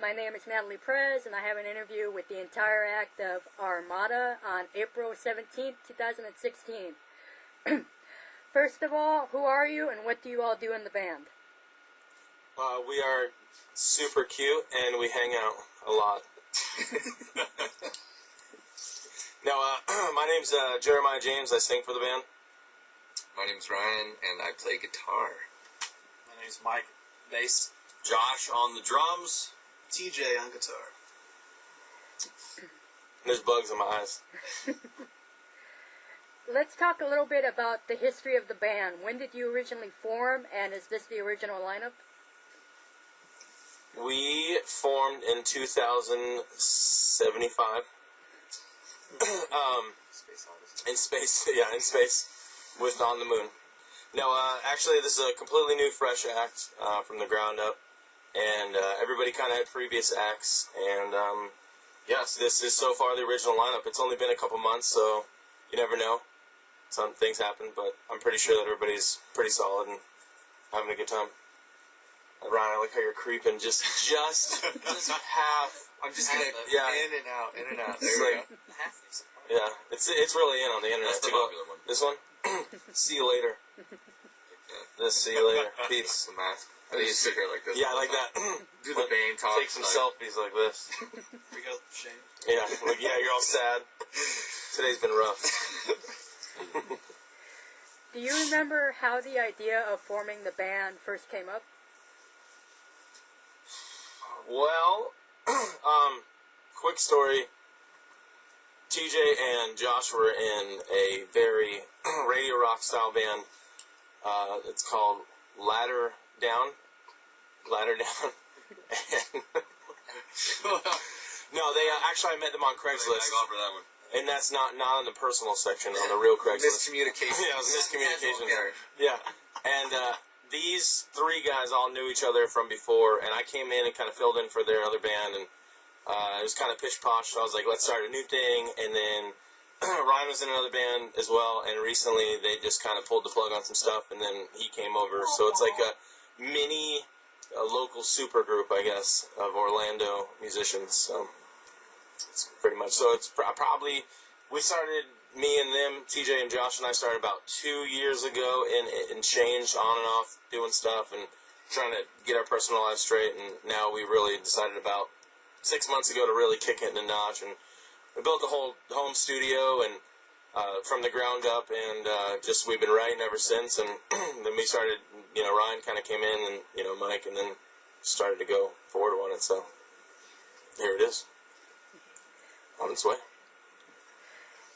My name is Natalie, and I have an interview with the entire act of Armada on April 17th, 2016. First of all, who are you and what do you all do in the band? We are super cute and we hang out a lot. Now, my name's Jeremiah James. I sing for the band. My name's Ryan and I play guitar. My name's Mike, bass. Josh on the drums. TJ on guitar. There's bugs in my eyes. Let's talk a little bit about the history of the band. When did you originally form, and is this the original lineup? We formed in 2075. In space, yeah, in space, with On the Moon. No, actually, this is a completely new, fresh act from the ground up, and everybody kind of had previous acts, and yes, this is so far the original lineup. It's only been a couple months, so you never know. Some things happen, but I'm pretty sure that everybody's pretty solid and having a good time. Ryan, I like how you're creeping just half. I'm just gonna in and out. There we go. Yeah, it's really in on the internet. That's the popular one. This one? See you later. This, see you later. Peace. The mask. I think you sit here like this. Yeah, I like that. Do the Bane talk. Take some selfies like this. We go shame. Yeah, like, yeah, you're all sad. Today's been rough. Do you remember how the idea of forming the band first came up? Well, quick story. TJ and Josh were in a very radio rock style band. It's called Ladder Down. And no, they actually I met them on Craigslist. For that one. And that's not on the personal section, on the real Craigslist. Miscommunication. Yeah, it was miscommunication. Yeah. And these three guys all knew each other from before, and I came in and kind of filled in for their other band, and it was kind of pish-posh, so I was like, let's start a new thing, and then Ryan was in another band as well, and recently they just kind of pulled the plug on some stuff, and then he came over, so it's like a mini, local super group, I guess, of Orlando musicians, so it's pretty much, so it's probably, we started, me and them, TJ and Josh and I started about 2 years ago and changed on and off doing stuff and trying to get our personal lives straight, and now we really decided about 6 months ago to really kick it in a notch, and we built a whole home studio and from the ground up, and just we've been writing ever since, and then we started, Ryan kind of came in, and Mike, and then started to go forward on it, so here it is, on its way.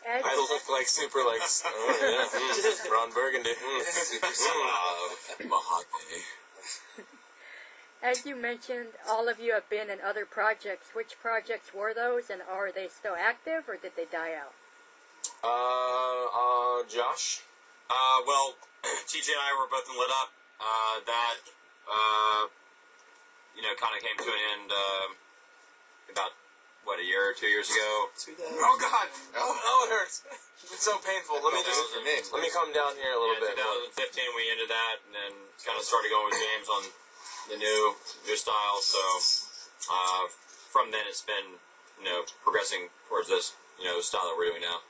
I look like super, Ron Burgundy. Super suave. Mahogany. As you mentioned, all of you have been in other projects. Which projects were those, and are they still active, or did they die out? Josh? Well, TJ and I were both in Lit Up. That, kind of came to an end about, a year or 2 years ago? Oh, God! Oh, it hurts. It's so painful. Let me come down here a little bit. 2015 we ended that, and then kind of started going with James on the new style, so from then it's been, progressing towards this, style that we're doing now.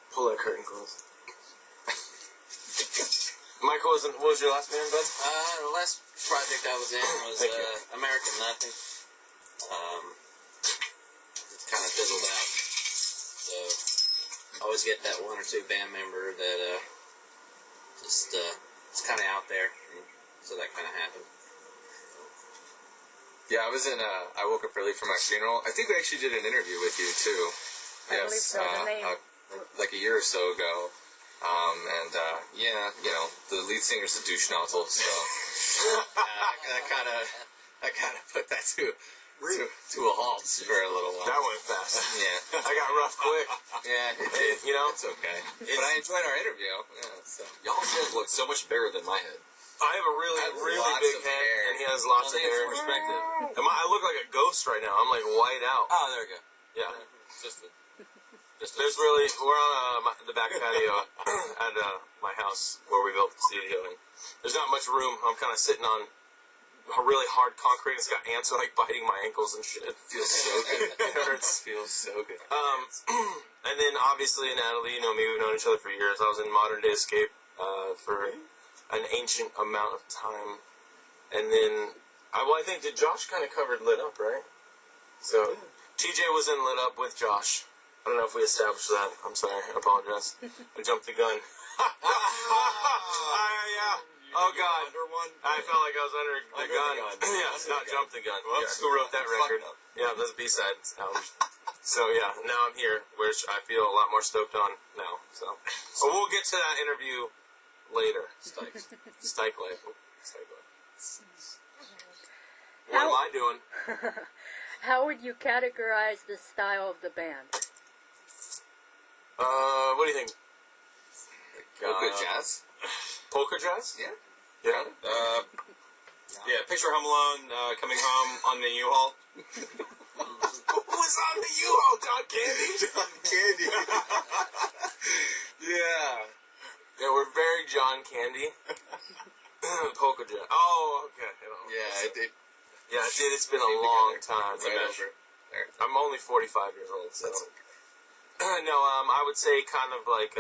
Pull that curtain close. Michael, what was your last band, bud? The last project I was in was American Nothing. It kind of fizzled out, so I always get that one or two band member that it's kind of out there, and so that kind of happened. Yeah, I was in. I woke up early for my funeral. I think we actually did an interview with you too. I believe so. The name. Like a year or so ago. The lead singer's a douche nozzle, so I kind of put that to a halt for a little while. That went fast. Yeah. I got rough quick. Yeah, it did. It's okay. But I enjoyed our interview. Yeah, so. Y'all's head looks so much bigger than my head. I have a really big head, and he has lots of hair. Perspective. I look like a ghost right now. I'm like white out. Oh, there we go. Yeah. We're on the back patio at my house where we built the studio, and there's not much room. I'm kind of sitting on really hard concrete. It's got ants like biting my ankles and shit. It Feels so good. It hurts. Feels so good. And then obviously Natalie, you know me, we've known each other for years. I was in Modern Day Escape for an ancient amount of time. And then, I think, did Josh kind of covered Lit Up, right? So, TJ was in Lit Up with Josh. I don't know if we established that. I'm sorry. I apologize. I jumped the gun. Yeah. Oh, God. I felt like I was under the gun. Yeah, it's not jump the gun. Whoops. Who wrote that record? Yeah, that's B-side. So, yeah, now I'm here, which I feel a lot more stoked on now. So, but we'll get to that interview later. Stike life. What am I doing? How would you categorize the style of the band? What do you think? Polka jazz? Polka jazz? Yeah. Yeah. Yeah, picture Home Alone coming home on the U-Haul. Who was on the U-Haul? John Candy? John Candy. Yeah. Yeah, we're very John Candy. Polka jazz. Oh, okay. Yeah, I did. Yeah, it did. It's been a long time. Right over there. I'm only 45 years old, so. No, I would say kind of like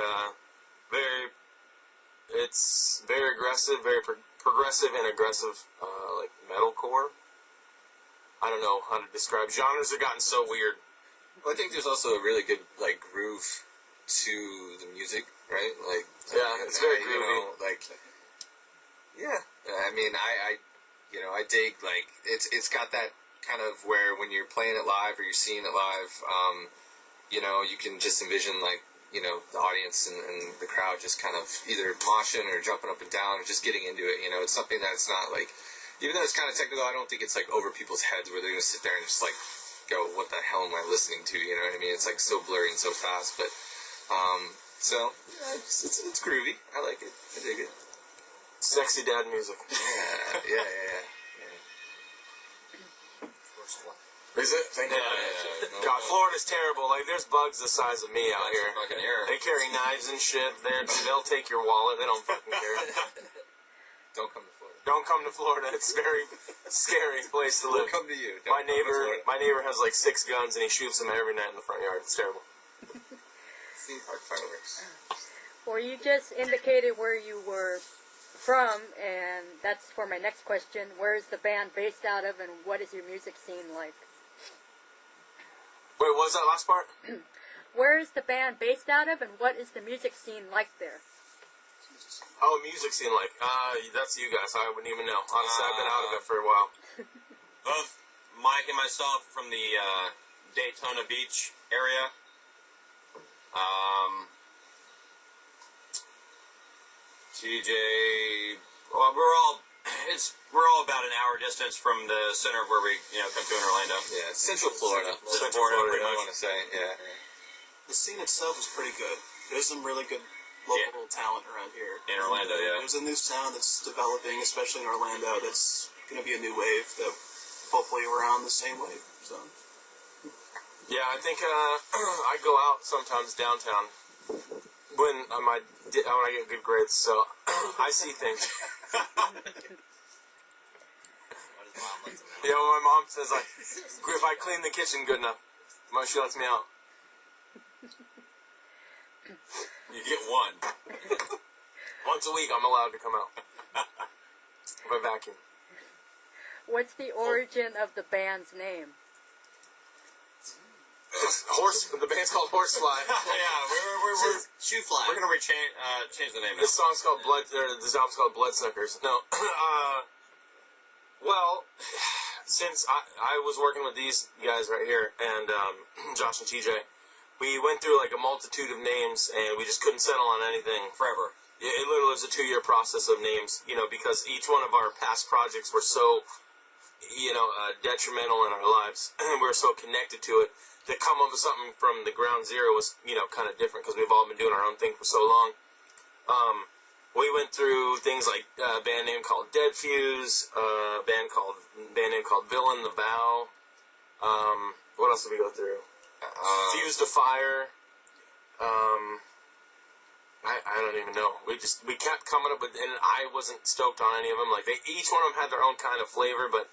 it's very aggressive, very progressive and aggressive, like metalcore. I don't know how to describe. Genres have gotten so weird. Well, I think there's also a really good like groove to the music, right? Like, Yeah, it's very groovy. You know, like, yeah. I mean, I dig like it's got that kind of where when you're playing it live or you're seeing it live, you know, you can just envision like, you know, the audience and the crowd just kind of either moshing or jumping up and down or just getting into it. You know, it's something that's not like, even though it's kind of technical, I don't think it's like over people's heads where they're going to sit there and just like go, what the hell am I listening to? You know what I mean? It's like so blurry and so fast, but, so, yeah, it's groovy. I like it. I dig it. Sexy dad music. Yeah. Is it? Yeah. God, Florida's terrible. Like, there's bugs the size of me out here. Fucking air. They carry knives and shit. They'll take your wallet. They don't fucking care. Don't come to Florida. Don't come to Florida. It's a very scary place to live. We'll come to you. My neighbor has like 6 guns and he shoots them every night in the front yard. It's terrible. Theme park fireworks. Well, you just indicated where you were from, and that's for my next question. Where is the band based out of, and what is your music scene like? Wait, what was that last part? Where is the band based out of, and what is the music scene like there? Oh, music scene like, that's you guys. I wouldn't even know. Honestly, I've been out of it for a while. Both Mike and myself from the Daytona Beach area. TJ, well, we're all about an hour distance from the center of where we, come to in Orlando. Yeah, Central Florida. Central Florida, pretty I much. want to say, yeah. The scene itself is pretty good. There's some really good local talent around here. In Orlando, yeah. There's a new sound that's developing, especially in Orlando, that's going to be a new wave that hopefully we're on the same wave. So. Yeah, I think I go out sometimes downtown when I get good grades, so I see things. Yeah, my mom says like, if I clean the kitchen good enough, she lets me out. You get one. Once a week, I'm allowed to come out. If I vacuum. What's the origin of the band's name? The band's called Horsefly. Yeah, we're Shoe fly. We're gonna change the name. This song's called this album's called Bloodsuckers. No, well, since I was working with these guys right here, and Josh and TJ, we went through like a multitude of names, and we just couldn't settle on anything forever. It literally was a 2-year process of names, because each one of our past projects were so, detrimental in our lives, and we were so connected to it. To come up with something from the ground zero was, kind of different because we've all been doing our own thing for so long. We went through things like a band name called Dead Fuse, band name called Villain the Vow. What else did we go through? Fuse to Fire. I don't even know. We kept coming up with, and I wasn't stoked on any of them. Like each one of them had their own kind of flavor, but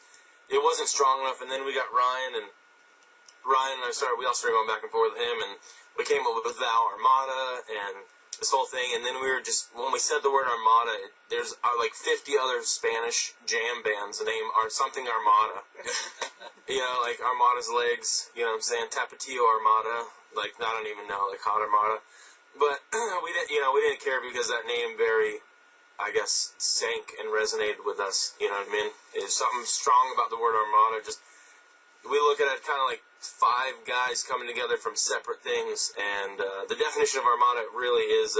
it wasn't strong enough. And then we got Ryan and we all started going back and forth with him, and we came up with Thou Armada and this whole thing. And then we were when we said the word Armada, there's like 50 other Spanish jam bands name are something Armada. Like Armada's Legs. You know what I'm saying? Tapatio Armada. Like I don't even know, like Hot Armada. But we didn't care because that name very, I guess, sank and resonated with us. You know what I mean? There's something strong about the word Armada. We look at it kind of like 5 guys coming together from separate things, and the definition of Armada really is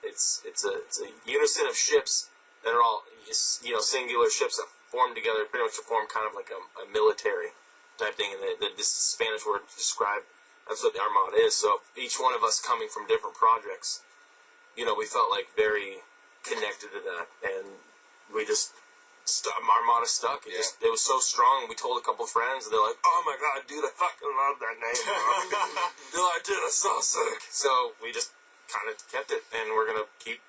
it's a unison of ships that are all singular ships that form together, pretty much to form kind of like a military type thing. And this Spanish word to describe. That's what the Armada is. So each one of us coming from different projects, we felt like very connected to that, and we just Armada stuck. It was so strong. We told a couple friends, and they're like, "Oh my god, dude, I fucking love that name." They're like, "Dude, it's so sick." So we just kind of kept it, and we're gonna keep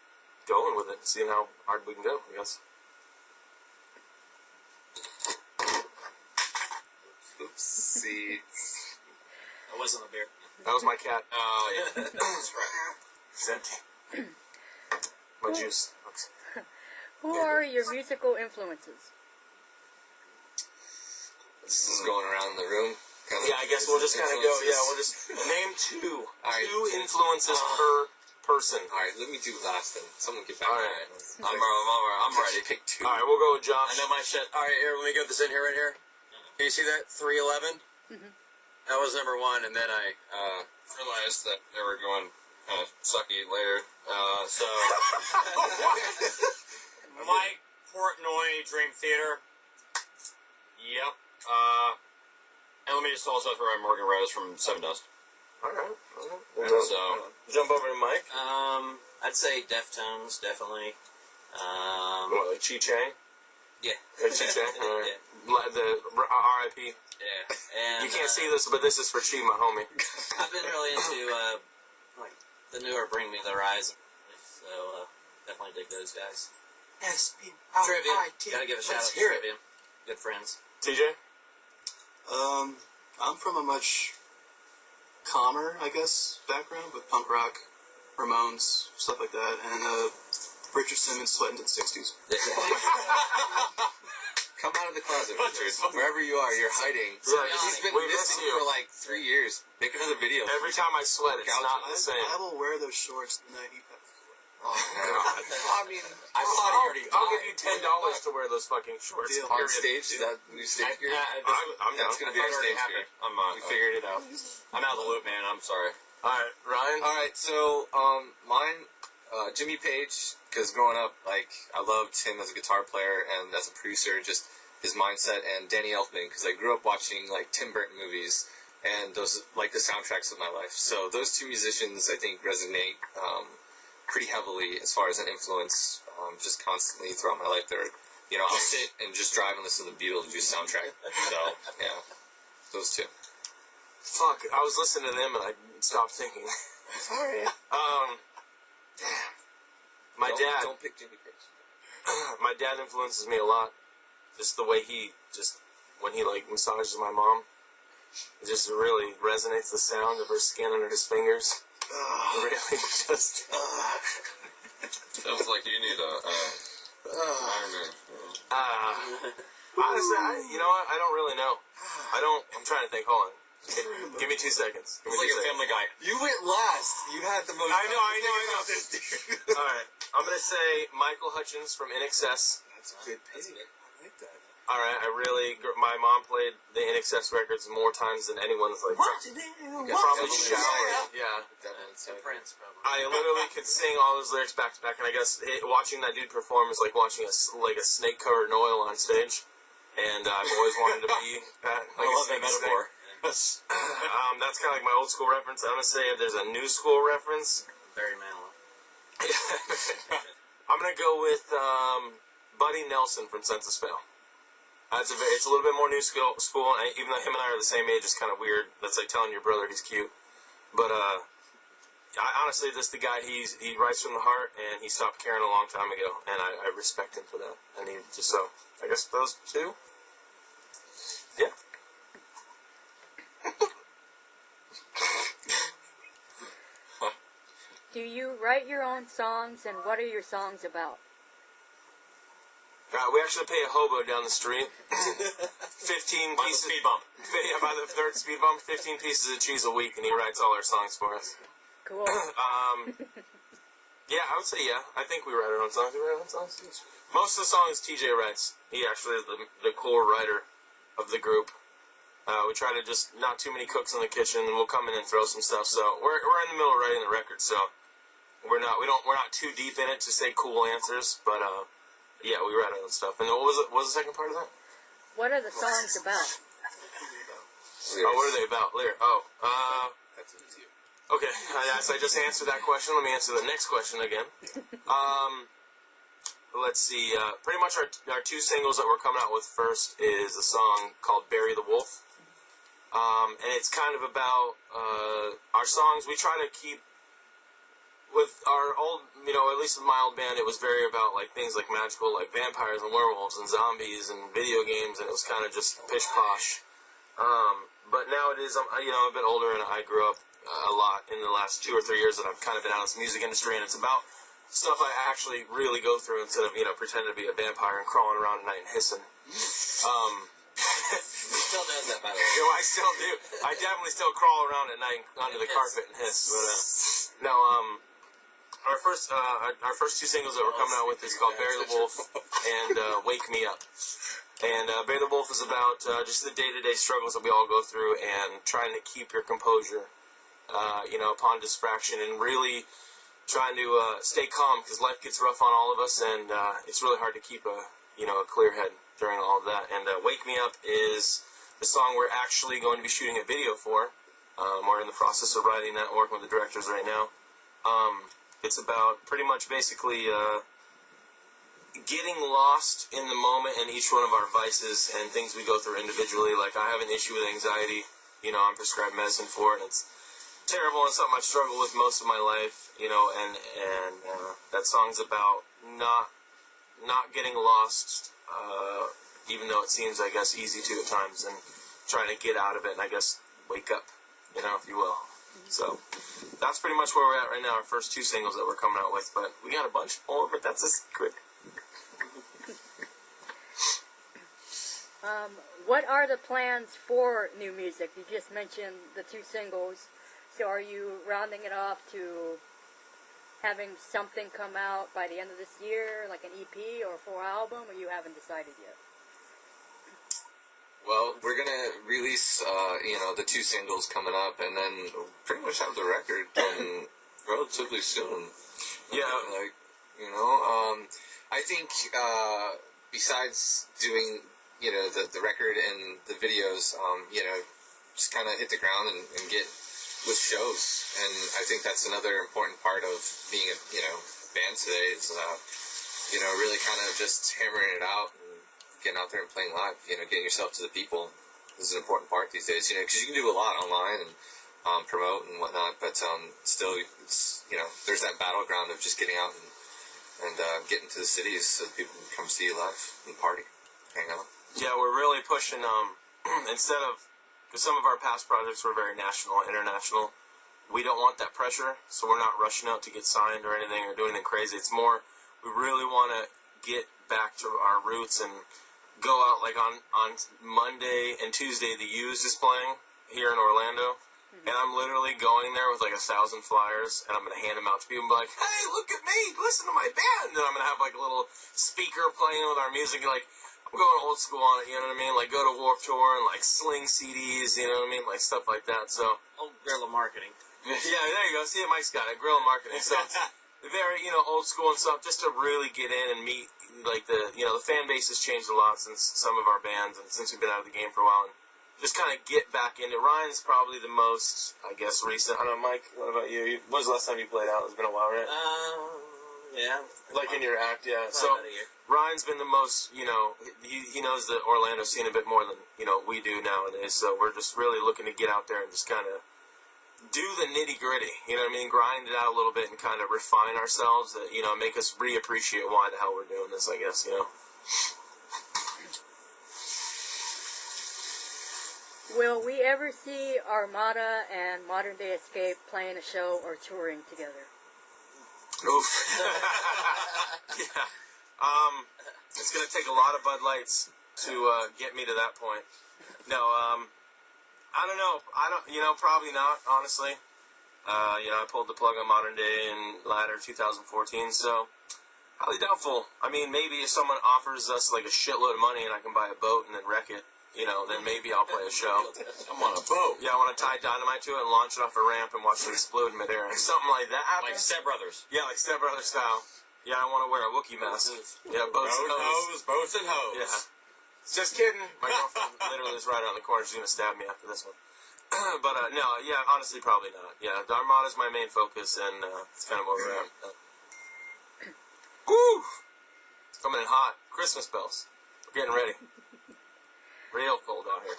going with it, seeing how hard we can go, I guess. Oopsie. That wasn't a beer. That was my cat. Oh, yeah. That's right. It's empty. My juice. Who are your musical influences? This is going around the room. I guess we'll just kind of go. Yeah, we'll just name two influences per person. All right, let me do last then. Someone get back. All right, I'm ready. Pick 2. All right, we'll go with Josh. I know my shit. All right, here, let me get this in here right here. Can you see that? 311. That was number 1, and then I realized that they were going kind of sucky later. So Mike Portnoy, Dream Theater. Yep. And let me just also throw in Morgan Rose from Seven Dust. All right. So Jump over to Mike. I'd say Deftones, definitely. What, like Chi-Chang? Yeah. Like Chi-Chang? Yeah. The R.I.P. Yeah. And, You can't see this, but this is for Chi, my homie. I've been really into like the newer Bring Me the Horizon, so definitely dig those guys. Trivium. Gotta give a shout out to Trivium. Good friends. TJ? I'm from a much calmer, I guess, background with punk rock, Ramones, stuff like that, and Richard Simmons sweating to the 60s. Come out of the closet, Richard. Wherever you are, you're hiding. He's been missing for like 3 years. Make another video. Every time I sweat, it's not the same. I will wear those shorts the night he passes away. Oh, God. I mean, I thought he already I'll give you $10 to wear those fucking shorts. on stage, is that new stage gear? That's going to be our stage gear. We figured it out. I'm out of the loop, man. I'm sorry. All right, Ryan? All right, so mine, Jimmy Page, because growing up, like, I loved him as a guitar player and as a producer, just his mindset, and Danny Elfman, because I grew up watching, like, Tim Burton movies, and those, like, the soundtracks of my life. So those 2 musicians, I think, resonate pretty heavily as far as an influence, just constantly throughout my life. They're, I'll sit and just drive and listen to the Beetlejuice soundtrack. So, yeah, those 2. Fuck, I was listening to them and I stopped thinking. Sorry. Damn. My dad. Don't pick Jimmy Page. My dad influences me a lot. Just the way when he like massages my mom, it just really resonates the sound of her skin under his fingers. Really, just. Sounds like you need a. Honestly, you know what? I don't really know. I'm trying to think. Hold on. Give me 2 seconds. It's like a Family Guy. You went last. You had the most. I know. This dude. All right, I'm gonna say Michael Hutchins from INXS. That's a good pick. I like that. All right, my mom played the INXS records more times than anyone's like. Probably showered. Yeah. Prince, probably. I literally could sing all those lyrics back to back, and I guess watching that dude perform is like watching a snake covered in oil on stage. And I've always wanted to be that. I love that metaphor. That's kind of like my old school reference. I'm gonna say if there's a new school reference, Barry Manilow. I'm gonna go with Buddy Nelson from Census Fail. It's a little bit more new school. And even though him and I are the same age, it's kind of weird. That's like telling your brother he's cute. But honestly, this the guy. He writes from the heart, and he stopped caring a long time ago, and I respect him for that. And he just so I guess those two. Yeah. Do you write your own songs, and what are your songs about? We actually pay a hobo down the street 15 By pieces. the speed bump. Yeah, by the third speed bump, 15 pieces of cheese a week, and he writes all our songs for us. Cool. Yeah, I would say yeah. I think we write our own songs. We write our own songs. Most of the songs TJ writes. He actually is the core writer of the group. We try to just not too many cooks in the kitchen, and we'll come in and throw some stuff. So we're in the middle of writing the record, so we're not too deep in it to say cool answers, but yeah, we write our own stuff. And what was the second part of that? What are the songs about? Oh, what are they about? Okay, yes, I just answered that question. Let me answer the next question again. Let's see. Pretty much our two singles that we're coming out with first is a song called "Bury the Wolf," and it's kind of about our songs. We try to keep with our old, at least with my old band, it was very about like things like magical, like vampires and werewolves and zombies and video games, and it was kind of just pish posh. But nowadays, I'm a bit older, and I grew up a lot in the last 2 or 3 years that I've kind of been out of this music industry, and it's about stuff I actually really go through instead of pretending to be a vampire and crawling around at night and hissing. He still does that, by the way. I still do. I definitely still crawl around at night under the carpet and hiss. But our first two singles that we're coming out with is called "Bury the Wolf" and "Wake Me Up." And "Bury the Wolf" is about just the day-to-day struggles that we all go through and trying to keep your composure, upon distraction, and really trying to stay calm because life gets rough on all of us, and it's really hard to keep a clear head during all of that. And "Wake Me Up" is the song we're actually going to be shooting a video for. We're in the process of writing that, working with the directors right now. It's about pretty much basically getting lost in the moment in each one of our vices and things we go through individually. Like, I have an issue with anxiety. I'm prescribed medicine for it, and it's terrible and something I've struggled with most of my life, and that song's about not getting lost, even though it seems, I guess, easy to at times, and trying to get out of it and, I guess, wake up, if you will. So that's pretty much where we're at right now, our first two singles that we're coming out with, but we got a bunch more, but that's a secret. What are the plans for new music? You just mentioned the two singles. So are you rounding it off to having something come out by the end of this year, like an EP or a full album, or you haven't decided yet? Well, we're gonna release, the two singles coming up, and then pretty much have the record done relatively soon. Yeah. I think besides doing, the record and the videos, just kind of hit the ground and get with shows, and I think that's another important part of being a band today is really kind of just hammering it out and getting out there and playing live. Getting yourself to the people is an important part these days. Because you can do a lot online and promote and whatnot, but still, it's there's that battleground of just getting out and getting to the cities so that people can come see you live and party, hang out. Yeah, we're really pushing instead of. Because some of our past projects were very national, international. We don't want that pressure, so we're not rushing out to get signed or anything or do anything crazy. It's more, we really want to get back to our roots and go out, like on Monday and Tuesday, the Used is playing here in Orlando. And I'm literally going there with like 1,000 flyers, and I'm going to hand them out to people and be like, hey, look at me, listen to my band. And I'm going to have like a little speaker playing with our music, like, I'm going old school on it, you know what I mean? Like, go to Warped Tour and, like, sling CDs, you know what I mean? Like, stuff like that, so. Old guerrilla marketing. Yeah, there you go. See, Mike's got it. Guerrilla marketing. So, it's very, old school and stuff, just to really get in and meet, like, the fan base has changed a lot since some of our bands and since we've been out of the game for a while. And just kind of get back into Ryan's probably the most, I guess, recent. I don't know, Mike, what about you? When was the last time you played out? It's been a while, right? Yeah. Like in your act, yeah. So about a year. Ryan's been the most, he knows the Orlando scene a bit more than, we do nowadays. So we're just really looking to get out there and just kind of do the nitty gritty. You know what I mean? Grind it out a little bit and kind of refine ourselves. You know, make us reappreciate why the hell we're doing this. I guess, you know. Will we ever see Armada and Modern Day Escape playing a show or touring together? Oof. Yeah. It's gonna take a lot of Bud Lights to get me to that point. No. I don't know. You know, probably not. Honestly. You know, I pulled the plug on Modern Day in latter 2014, so highly doubtful. I mean, maybe if someone offers us like a shitload of money and I can buy a boat and then wreck it, you know, then maybe I'll play a show. I'm on a boat. Yeah, I want to tie dynamite to it and launch it off a ramp and watch it explode in midair. Something like that. Like Step Brothers. Yeah, like Step Brothers style. Yeah, I want to wear a Wookiee mask. Yeah, boats and hoes. Boats and hoes. Yeah. Just kidding. My girlfriend literally is right around the corner. She's going to stab me after this one. But, no, yeah, honestly, probably not. Yeah, the Armada's my main focus, and it's kind of where we're at. Woo! It's coming in hot. Christmas bells. We're getting ready. Real cold out here.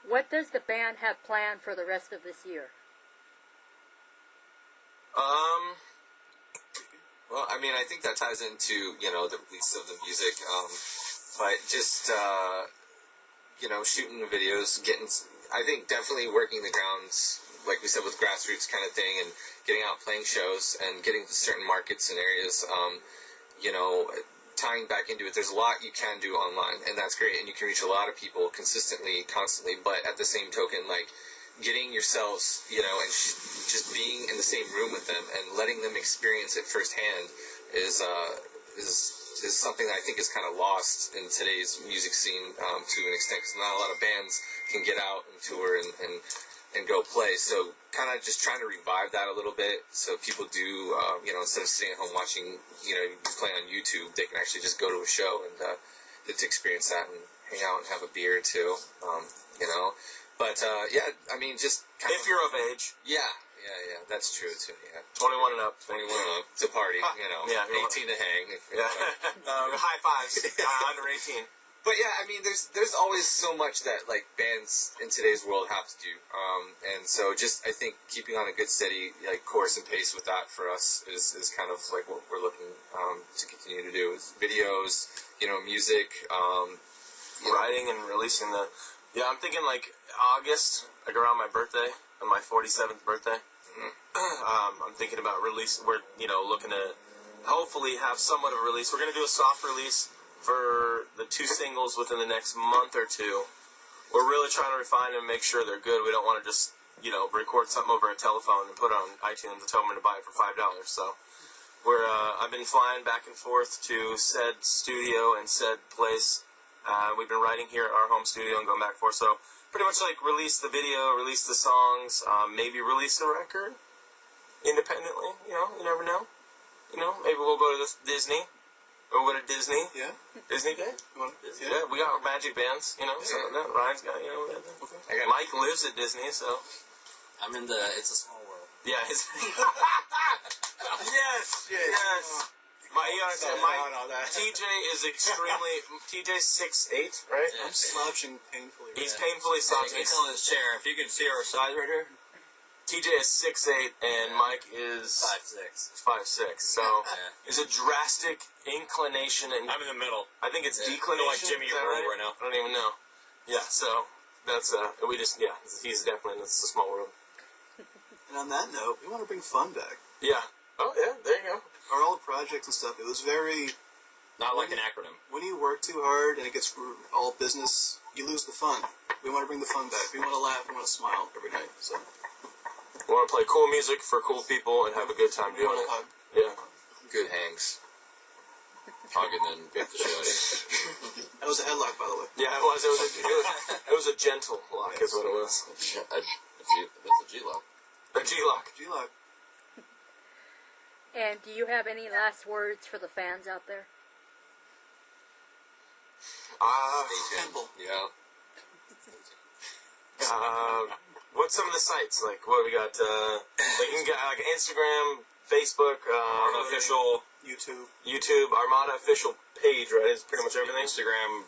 What does the band have planned for the rest of this year? Well, I mean, I think that ties into, you know, the release of the music, but just, you know, shooting the videos, I think definitely working the grounds, like we said, with grassroots kind of thing, and getting out playing shows, and getting to certain markets and areas, you know, tying back into it, there's a lot you can do online, and that's great, and you can reach a lot of people consistently, constantly, but at the same token, like, getting yourselves, you know, and just being in the same room with them and letting them experience it firsthand is something that I think is kind of lost in today's music scene to an extent, because not a lot of bands can get out and tour and go play. So kind of just trying to revive that a little bit, so people do, you know, instead of sitting at home watching, you know, play on YouTube, they can actually just go to a show and get to experience that and hang out and have a beer or two, you know. But, yeah, I mean, just kind if you're of age. Yeah, that's true, too, yeah. 21 and up. 21 and up to party, you know. Yeah, 18 to hang. Yeah. High fives. Under 18. But, yeah, I mean, there's always so much that, like, bands in today's world have to do. And so just, I think, keeping on a good, steady, like, course and pace with that for us is kind of, like, what we're looking to continue to do. Is videos, you know, music, writing and releasing the... Yeah, I'm thinking like August, like around my birthday, on my 47th birthday. I'm thinking about release. We're, you know, looking to hopefully have somewhat of a release. We're going to do a soft release for the 2 singles within the next month or two. We're really trying to refine them and make sure they're good. We don't want to just, you know, record something over a telephone and put it on iTunes and tell them to buy it for $5. So I've been flying back and forth to said studio and said place. We've been writing here at our home studio and going back and forth. So pretty much like release the video, release the songs, maybe release a record independently. You know, you never know. You know, maybe we'll go to Disney. Or we'll go to Disney. Yeah. Disney Day. Yeah. Yeah, we got magic bands. You know, so Ryan's got, you know. Okay. Mike lives at Disney, so. I'm in the It's a Small World. Yeah. Yes. TJ is extremely. TJ's 6'8", right? I'm slouching painfully. He's painfully slouching. He's on his chair. If you can see our size right here. TJ is 6'8", and Mike is 5'6". 5'6". So there's a drastic inclination, and I'm in the middle. I think it's I declination. feel like Jimmy is that World right? right now. I don't even know. Yeah. So that's he's definitely, it's a small world. And on that note, we want to bring fun back. Yeah. Oh yeah. There you go. Our old projects and stuff, it was very... Not like an acronym. When you work too hard and it gets all business, you lose the fun. We want to bring the fun back. We want to laugh. We want to smile every night. So We want to play cool music for cool people and have a good time we doing want it. to hug. Yeah. good hangs. Hug and then beat the shit out of you. That was a headlock, by the way. Yeah, it was. It was a gentle lock, is what it was. That's a G-lock. A G-lock. G-lock. And do you have any last words for the fans out there? Temple. Yeah. What's some of the sites? Like, what do we got? Like, you can get like Instagram, Facebook, Armada official, YouTube, Armada official page, right? It's pretty much everything. Instagram,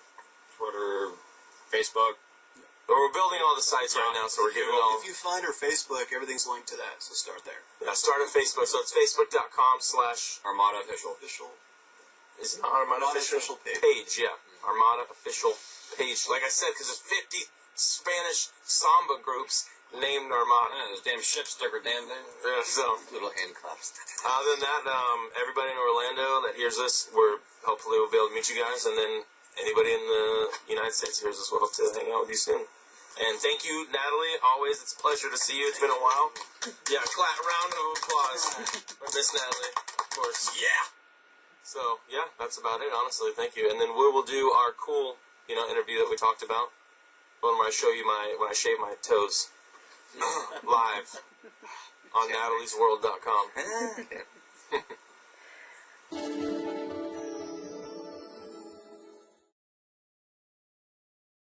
Twitter, Facebook. But we're building all the sites right now, so we're giving all... If you find our Facebook, everything's linked to that, so start there. Yeah, start at Facebook, so it's facebook.com/Armada Official. Is it not Armada Official page? Yeah, Armada Official page. Like I said, because there's 50 Spanish samba groups named Armada. Yeah, those damn ships stuck or damn thing. Yeah, so... Little hand claps. Other than that, everybody in Orlando that hears this, hopefully we'll be able to meet you guys, and then anybody in the United States hears this, we'll hope to hang out with you soon. And thank you, Natalie. Always, it's a pleasure to see you. It's been a while. Yeah, round of applause for Miss Natalie, of course. Yeah. So, yeah, that's about it, honestly. Thank you. And then we will do our cool, interview that we talked about. One where I show you when I shave my toes. Live on NataliezWorld.com.